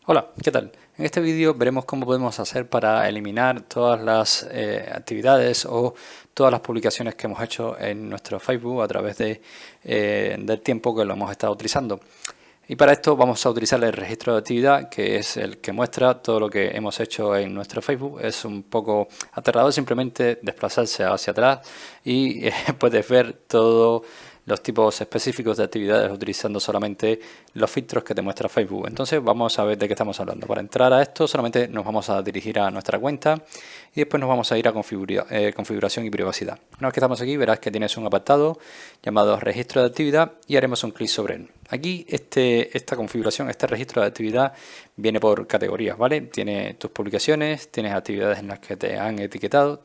Hola, ¿qué tal? En este vídeo veremos cómo podemos hacer para eliminar todas las actividades o todas las publicaciones que hemos hecho en nuestro Facebook a través del tiempo que lo hemos estado utilizando. Y para esto vamos a utilizar el registro de actividad, que es el que muestra todo lo que hemos hecho en nuestro Facebook. Es un poco aterrador simplemente desplazarse hacia atrás y puedes ver todos los tipos específicos de actividades utilizando solamente los filtros que te muestra Facebook. Entonces vamos a ver de qué estamos hablando. Para entrar a esto solamente nos vamos a dirigir a nuestra cuenta y después nos vamos a ir a configuración y privacidad. Una vez que estamos aquí verás que tienes un apartado llamado registro de actividad y haremos un clic sobre él. Aquí esta configuración, este registro de actividad viene por categorías, ¿vale? Tiene tus publicaciones, tienes actividades en las que te han etiquetado,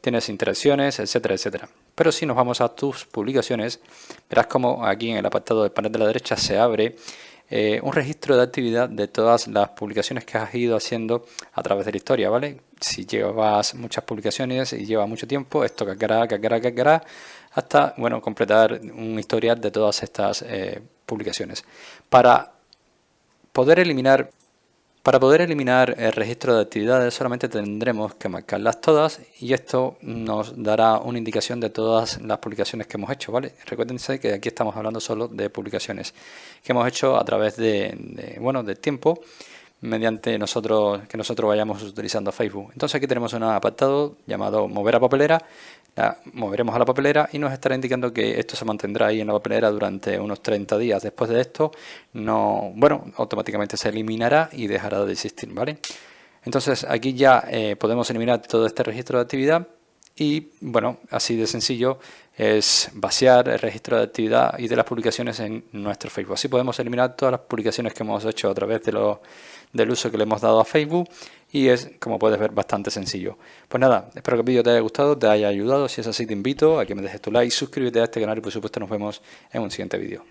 tienes interacciones, etcétera, etcétera. Pero si nos vamos a tus publicaciones, verás como aquí en el apartado del panel de la derecha se abre un registro de actividad de todas las publicaciones que has ido haciendo a través de la historia, ¿vale? Si llevas muchas publicaciones y lleva mucho tiempo, esto cargará, hasta, bueno, completar un historial de todas estas publicaciones. Poder eliminar para poder eliminar el registro de actividades solamente tendremos que marcarlas todas y esto nos dará una indicación de todas las publicaciones que hemos hecho, ¿vale? Recuérdense que aquí estamos hablando solo de publicaciones que hemos hecho a través del tiempo mediante que nosotros vayamos utilizando Facebook. Entonces aquí tenemos un apartado llamado mover a papelera. La moveremos a la papelera y nos estará indicando que esto se mantendrá ahí en la papelera durante unos 30 días. Después de esto, automáticamente se eliminará y dejará de existir, ¿vale? Entonces aquí ya podemos eliminar todo este registro de actividad y, bueno, así de sencillo es vaciar el registro de actividad y de las publicaciones en nuestro Facebook. Así podemos eliminar todas las publicaciones que hemos hecho a través del uso que le hemos dado a Facebook y es, como puedes ver, bastante sencillo. Pues nada, espero que el vídeo te haya gustado, te haya ayudado. Si es así, te invito a que me dejes tu like, suscríbete a este canal y por supuesto nos vemos en un siguiente vídeo.